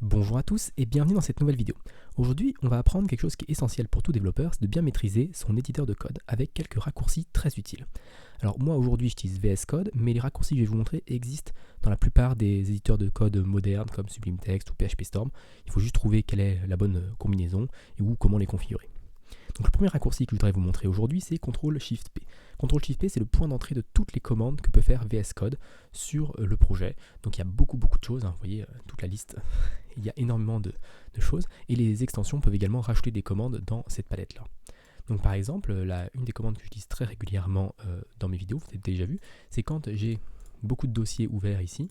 Bonjour à tous et bienvenue dans cette nouvelle vidéo. Aujourd'hui, on va apprendre quelque chose qui est essentiel pour tout développeur, c'est de bien maîtriser son éditeur de code avec quelques raccourcis très utiles. Alors moi aujourd'hui j'utilise VS Code, mais les raccourcis que je vais vous montrer existent dans la plupart des éditeurs de code modernes comme Sublime Text ou PHP Storm. Il faut juste trouver quelle est la bonne combinaison et ou comment les configurer. Donc le premier raccourci que je voudrais vous montrer aujourd'hui, c'est CTRL-SHIFT-P. CTRL-SHIFT-P, c'est le point d'entrée de toutes les commandes que peut faire VS Code sur le projet. Donc il y a beaucoup de choses, hein. Vous voyez toute la liste, il y a énormément de choses. Et les extensions peuvent également rajouter des commandes dans cette palette-là. Donc par exemple, une des commandes que j'utilise très régulièrement dans mes vidéos, vous avez déjà vu, c'est quand j'ai beaucoup de dossiers ouverts ici,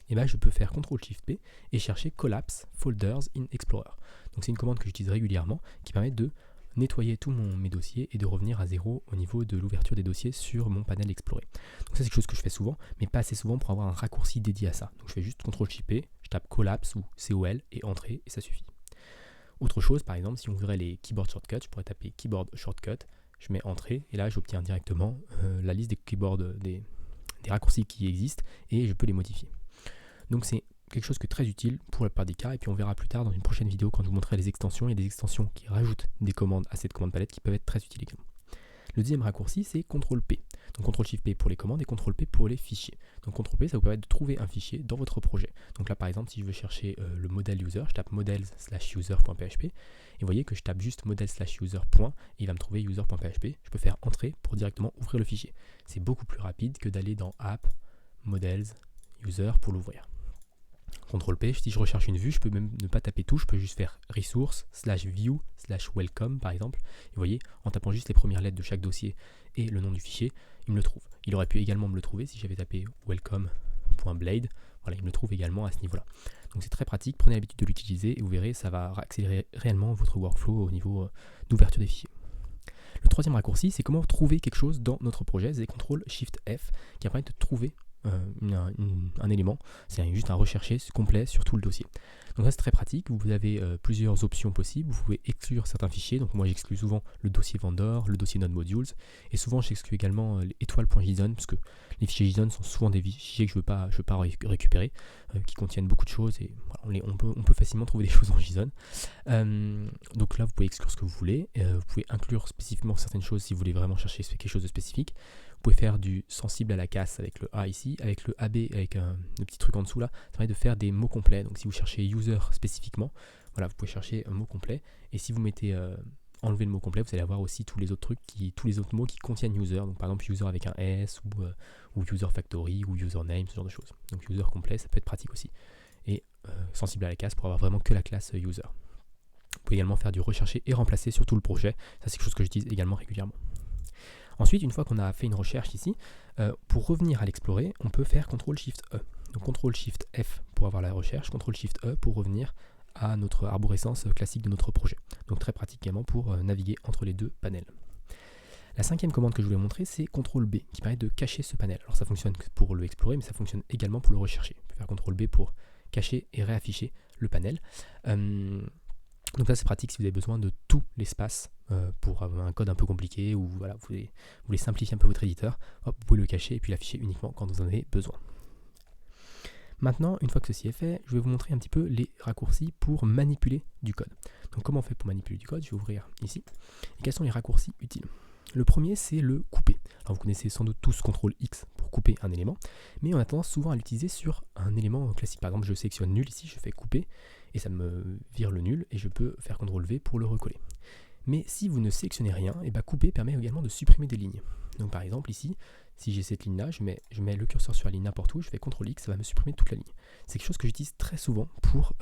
et ben je peux faire CTRL-SHIFT-P et chercher Collapse Folders in Explorer. Donc c'est une commande que j'utilise régulièrement qui permet de nettoyer tous mes dossiers et de revenir à zéro au niveau de l'ouverture des dossiers sur mon panel exploré. Donc ça c'est quelque chose que je fais souvent, mais pas assez souvent pour avoir un raccourci dédié à ça. Donc je fais juste CTRL-SHIFT-P, je tape Collapse ou COL et Entrée et ça suffit. Autre chose, par exemple, si on voudrait les keyboard shortcuts, je pourrais taper Keyboard Shortcut, je mets Entrée et là j'obtiens directement la liste des keyboards, des raccourcis qui existent et je peux les modifier. Donc c'est quelque chose qui est très utile pour la plupart des cas, et puis on verra plus tard dans une prochaine vidéo quand je vous montrerai les extensions. Il y a des extensions qui rajoutent des commandes à cette commande palette qui peuvent être très utiles également. Le deuxième raccourci c'est CTRL-P. Donc CTRL-SHIFT-P pour les commandes et CTRL-P pour les fichiers. Donc CTRL-P ça vous permet de trouver un fichier dans votre projet. Donc là par exemple si je veux chercher le modèle user, je tape models/user.php et vous voyez que je tape juste model/user. Et il va me trouver user.php. Je peux faire entrer pour directement ouvrir le fichier. C'est beaucoup plus rapide que d'aller dans app, models, user pour l'ouvrir. CTRL-P, si je recherche une vue, je peux même ne pas taper tout, je peux juste faire resource/view/welcome par exemple. Et vous voyez, en tapant juste les premières lettres de chaque dossier et le nom du fichier, il me le trouve. Il aurait pu également me le trouver si j'avais tapé welcome.blade. Voilà, il me le trouve également à ce niveau-là. Donc c'est très pratique, prenez l'habitude de l'utiliser et vous verrez, ça va accélérer réellement votre workflow au niveau d'ouverture des fichiers. Le troisième raccourci, c'est comment trouver quelque chose dans notre projet, c'est CTRL-SHIFT-F qui permet de trouver un élément, c'est juste un recherché complet sur tout le dossier. Donc ça c'est très pratique, vous avez plusieurs options possibles, vous pouvez exclure certains fichiers, donc moi j'exclus souvent le dossier vendor, le dossier node modules, et souvent j'exclus également étoile.json, parce que les fichiers JSON sont souvent des fichiers que je veux pas récupérer, qui contiennent beaucoup de choses, et voilà, on peut facilement trouver des choses en JSON. Donc là vous pouvez exclure ce que vous voulez, vous pouvez inclure spécifiquement certaines choses si vous voulez vraiment chercher quelque chose de spécifique. Vous pouvez faire du sensible à la casse avec le A ici, avec le AB, avec le petit truc en dessous là, ça permet de faire des mots complets. Donc si vous cherchez user spécifiquement, voilà, vous pouvez chercher un mot complet. Et si vous mettez enlever le mot complet, vous allez avoir aussi tous les autres trucs, tous les autres mots qui contiennent user. Donc par exemple user avec un S ou user factory ou username, ce genre de choses. Donc user complet, ça peut être pratique aussi. Et sensible à la casse pour avoir vraiment que la classe user. Vous pouvez également faire du rechercher et remplacer sur tout le projet. Ça c'est quelque chose que j'utilise également régulièrement. Ensuite, une fois qu'on a fait une recherche ici, pour revenir à l'explorer, on peut faire CTRL-SHIFT-E. Donc CTRL-SHIFT-F pour avoir la recherche, CTRL-SHIFT-E pour revenir à notre arborescence classique de notre projet. Donc très pratique également pour naviguer entre les deux panels. La cinquième commande que je voulais montrer, c'est CTRL-B qui permet de cacher ce panel. Alors ça fonctionne pour le explorer, mais ça fonctionne également pour le rechercher. On peut faire CTRL-B pour cacher et réafficher le panel. Donc là c'est pratique si vous avez besoin de tout l'espace pour avoir un code un peu compliqué ou voilà, vous voulez simplifier un peu votre éditeur, hop, vous pouvez le cacher et puis l'afficher uniquement quand vous en avez besoin. Maintenant, une fois que ceci est fait, je vais vous montrer un petit peu les raccourcis pour manipuler du code. Donc comment on fait pour manipuler du code? Je vais ouvrir ici. Et quels sont les raccourcis utiles? Le premier c'est le couper. Alors vous connaissez sans doute tous CTRL-X pour couper un élément, mais on a tendance souvent à l'utiliser sur un élément classique. Par exemple, je sélectionne nul ici, je fais couper et ça me vire le nul et je peux faire CTRL-V pour le recoller. Mais si vous ne sélectionnez rien, et couper permet également de supprimer des lignes. Donc par exemple ici, si j'ai cette ligne là, je mets le curseur sur la ligne n'importe où, je fais CTRL-X, ça va me supprimer toute la ligne. C'est quelque chose que j'utilise très souvent pour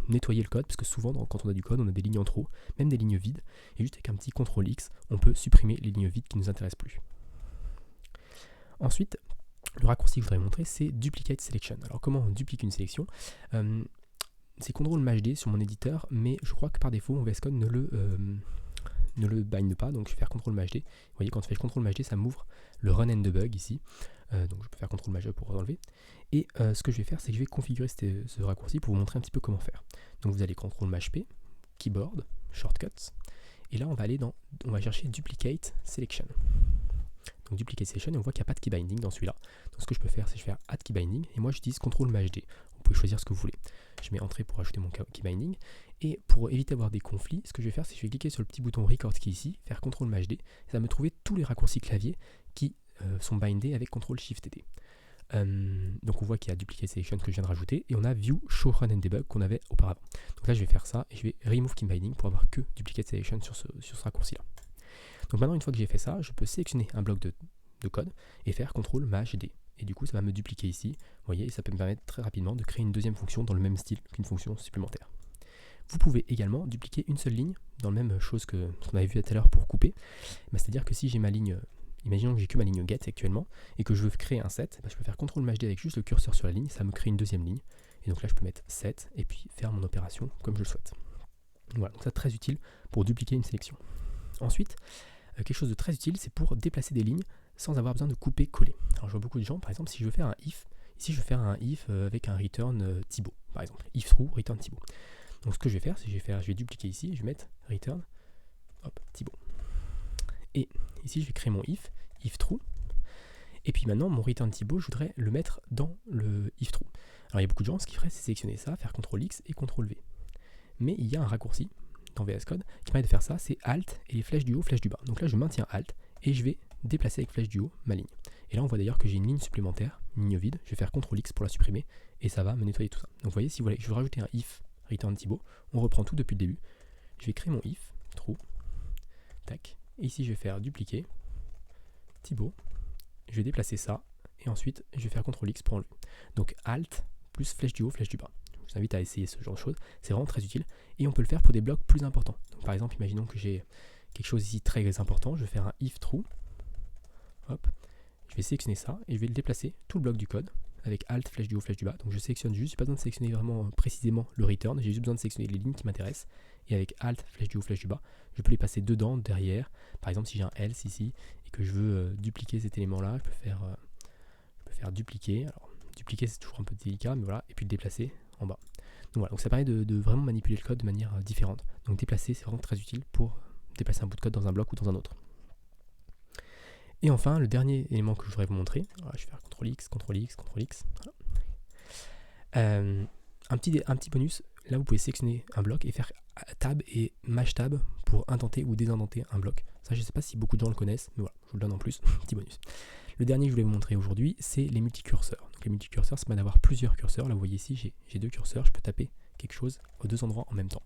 nettoyer le code, parce que souvent quand on a du code, on a des lignes en trop, même des lignes vides, et juste avec un petit CTRL-X, on peut supprimer les lignes vides qui ne nous intéressent plus. Ensuite, le raccourci que je voudrais montrer, c'est Duplicate Selection. Alors comment on duplique une sélection? C'est CTRL-D sur mon éditeur, mais je crois que par défaut, VS Code ne le bind pas, donc je vais faire CTRL-D. Vous voyez, quand je fais CTRL-D, ça m'ouvre le Run and Debug ici. Donc je peux faire CTRL-D pour enlever. Et ce que je vais faire, c'est que je vais configurer ce raccourci pour vous montrer un petit peu comment faire. Donc vous allez CTRL-P, Keyboard, Shortcuts, et là on va chercher Duplicate Selection. Donc Duplicate Selection, et on voit qu'il n'y a pas de keybinding dans celui-là. Donc ce que je peux faire, c'est que je fais Add Keybinding, et moi j'utilise CTRL-D. Vous pouvez choisir ce que vous voulez. je mets entrée pour ajouter mon key binding. Et pour éviter d'avoir des conflits, ce que je vais faire, c'est que je vais cliquer sur le petit bouton Record Key ici, faire CTRL MAJ D, ça va me trouver tous les raccourcis clavier qui sont bindés avec CTRL SHIFT D. Donc on voit qu'il y a Duplicate Selection que je viens de rajouter, et on a View, Show, Run and Debug qu'on avait auparavant. Donc là je vais faire ça, et je vais Remove Key Binding pour avoir que Duplicate Selection sur ce raccourci là. Donc maintenant, une fois que j'ai fait ça, je peux sélectionner un bloc de code et faire CTRL MAJ D. Et du coup, ça va me dupliquer ici. Vous voyez, et ça peut me permettre très rapidement de créer une deuxième fonction dans le même style qu'une fonction supplémentaire. Vous pouvez également dupliquer une seule ligne dans la même chose que ce qu'on avait vu tout à l'heure pour couper. C'est-à-dire que si j'ai ma ligne, imaginons que j'ai que ma ligne get actuellement et que je veux créer un set, je peux faire CTRL MAJ D avec juste le curseur sur la ligne, ça me crée une deuxième ligne. Et donc là, je peux mettre set et puis faire mon opération comme je le souhaite. Voilà, donc ça très utile pour dupliquer une sélection. Ensuite, quelque chose de très utile, c'est pour déplacer des lignes sans avoir besoin de couper-coller. Alors je vois beaucoup de gens, par exemple, si je veux faire un if, ici je veux faire un if avec un return Thibaut, par exemple, if true, return Thibaut. Donc ce que je vais faire, c'est que je vais dupliquer ici, et je vais mettre return, hop, Thibaut. Et ici je vais créer mon if true, et puis maintenant mon return Thibaut, je voudrais le mettre dans le if true. Alors il y a beaucoup de gens, ce qu'ils feraient, c'est sélectionner ça, faire CTRL X et CTRL V. Mais il y a un raccourci dans VS Code qui permet de faire ça, c'est Alt et les flèches du haut, flèches du bas. Donc là je maintiens Alt et je vais déplacer avec flèche du haut ma ligne. Et là on voit d'ailleurs que j'ai une ligne supplémentaire, une ligne vide, je vais faire CTRL X pour la supprimer et ça va me nettoyer tout ça. Donc vous voyez, si vous voulez, je veux rajouter un if return Thibaut, on reprend tout depuis le début. Je vais créer mon if, true, tac, et ici je vais faire dupliquer Thibaut, je vais déplacer ça et ensuite je vais faire CTRL X pour enlever. Donc Alt plus flèche du haut, flèche du bas. Je vous invite à essayer ce genre de choses, c'est vraiment très utile et on peut le faire pour des blocs plus importants. Donc, par exemple, imaginons que j'ai quelque chose ici très important, je vais faire un if true, hop, je vais sélectionner ça et je vais le déplacer, tout le bloc du code, avec Alt, flèche du haut, flèche du bas. Donc je sélectionne juste, j'ai pas besoin de sélectionner vraiment précisément le return, j'ai juste besoin de sélectionner les lignes qui m'intéressent et avec Alt, flèche du haut, flèche du bas, je peux les passer dedans, derrière. Par exemple, si j'ai un else ici et que je veux dupliquer cet élément là, je peux faire dupliquer. Alors dupliquer c'est toujours un peu délicat, mais voilà, et puis le déplacer en bas. Donc voilà, donc ça permet de vraiment manipuler le code de manière différente. Donc déplacer, c'est vraiment très utile pour déplacer un bout de code dans un bloc ou dans un autre. Et enfin, le dernier élément que je voudrais vous montrer, voilà, je vais faire CTRL X, CTRL X, CTRL X. Voilà. Un petit bonus, là vous pouvez sélectionner un bloc et faire Tab et Maj Tab pour indenter ou désindenter un bloc. Ça, je ne sais pas si beaucoup de gens le connaissent, mais voilà, je vous le donne en plus, petit bonus. Le dernier que je voulais vous montrer aujourd'hui, c'est les multicurseurs. Donc les multicurseurs, ça permet d'avoir plusieurs curseurs. Là, vous voyez ici, j'ai deux curseurs, je peux taper quelque chose aux deux endroits en même temps.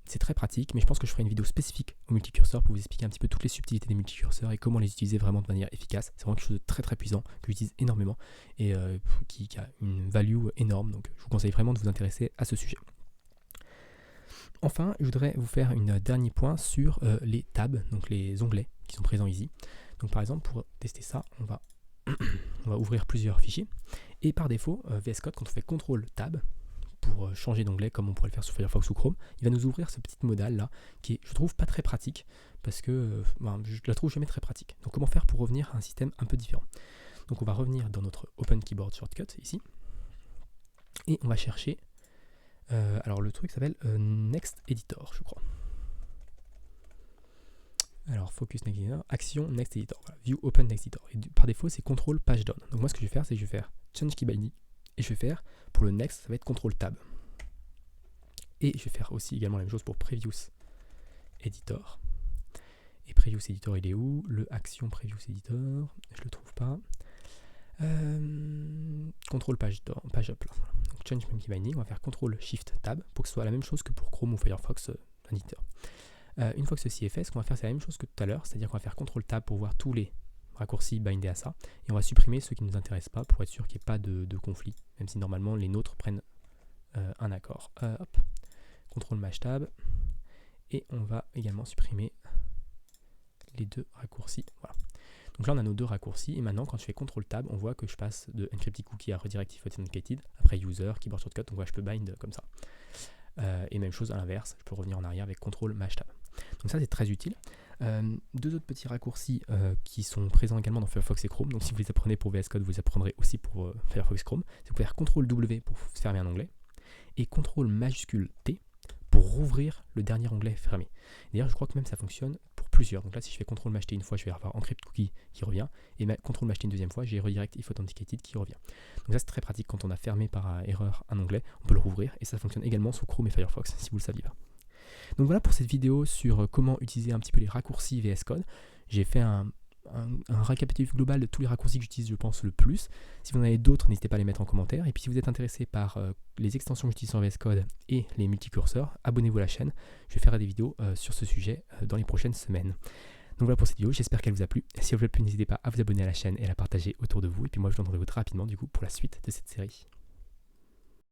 C'est très pratique, mais je pense que je ferai une vidéo spécifique aux multicurseurs pour vous expliquer un petit peu toutes les subtilités des multicurseurs et comment les utiliser vraiment de manière efficace. C'est vraiment quelque chose de très très puissant que j'utilise énormément et qui a une value énorme, donc je vous conseille vraiment de vous intéresser à ce sujet. Enfin, je voudrais vous faire un dernier point sur les tabs, donc les onglets qui sont présents ici. Donc par exemple, pour tester ça, on va ouvrir plusieurs fichiers et par défaut, VS Code, quand on fait CTRL Tab, pour changer d'onglet comme on pourrait le faire sur Firefox ou Chrome, il va nous ouvrir ce petit modal là qui est, je trouve, pas très pratique parce que je la trouve jamais très pratique. Donc comment faire pour revenir à un système un peu différent? Donc on va revenir dans notre Open Keyboard Shortcut ici et on va chercher alors le truc s'appelle Next Editor, je crois. Alors Focus Next Editor, Action Next Editor, voilà, View Open Next Editor. Et par défaut c'est CTRL Page Down. Donc moi ce que je vais faire, c'est que je vais faire Change Key Binding. Et je vais faire, pour le next, ça va être CTRL Tab. Et je vais faire aussi également la même chose pour Previous Editor. Et Previous Editor, il est où? Le Action Previous Editor, je le trouve pas. CTRL Page Up là. Donc Change Key Binding, on va faire CTRL Shift Tab pour que ce soit la même chose que pour Chrome ou Firefox Editor. Une fois que ceci est fait, ce qu'on va faire, c'est la même chose que tout à l'heure, c'est-à-dire qu'on va faire CTRL Tab pour voir tous les raccourcis bindés à ça, et on va supprimer ceux qui ne nous intéressent pas pour être sûr qu'il n'y ait pas de conflit, même si normalement les nôtres prennent un accord. Hop, CTRL Maj Tab, et on va également supprimer les deux raccourcis. Voilà. Donc là on a nos deux raccourcis, et maintenant quand je fais CTRL Tab, on voit que je passe de Encrypted Cookie à Redirective Authenticated, après User, Keyboard Shortcut, donc voilà, je peux bind comme ça. Et même chose à l'inverse, je peux revenir en arrière avec CTRL Maj Tab. Donc ça c'est très utile. Deux autres petits raccourcis qui sont présents également dans Firefox et Chrome. Donc si vous les apprenez pour VS Code, vous les apprendrez aussi pour Firefox et Chrome. C'est vous pouvez faire CTRL W pour fermer un onglet et CTRL majuscule T pour rouvrir le dernier onglet fermé. D'ailleurs, je crois que même ça fonctionne pour plusieurs. Donc là, si je fais CTRL-MAJT une fois, je vais avoir encrypt cookie qui revient, et CTRL-MAJT une deuxième fois, j'ai redirect if authenticated qui revient. Donc ça, c'est très pratique quand on a fermé par erreur un onglet, on peut le rouvrir, et ça fonctionne également sous Chrome et Firefox, si vous ne le saviez pas. Donc voilà pour cette vidéo sur comment utiliser un petit peu les raccourcis VS Code. J'ai fait un récapitulatif global de tous les raccourcis que j'utilise, je pense, le plus. Si vous en avez d'autres, n'hésitez pas à les mettre en commentaire. Et puis si vous êtes intéressé par les extensions que j'utilise sur VS Code et les multicurseurs, abonnez-vous à la chaîne. Je ferai des vidéos sur ce sujet dans les prochaines semaines. Donc voilà pour cette vidéo, j'espère qu'elle vous a plu. Si elle vous a plu, n'hésitez pas à vous abonner à la chaîne et à la partager autour de vous. Et puis moi, je vous retrouve très rapidement du coup pour la suite de cette série.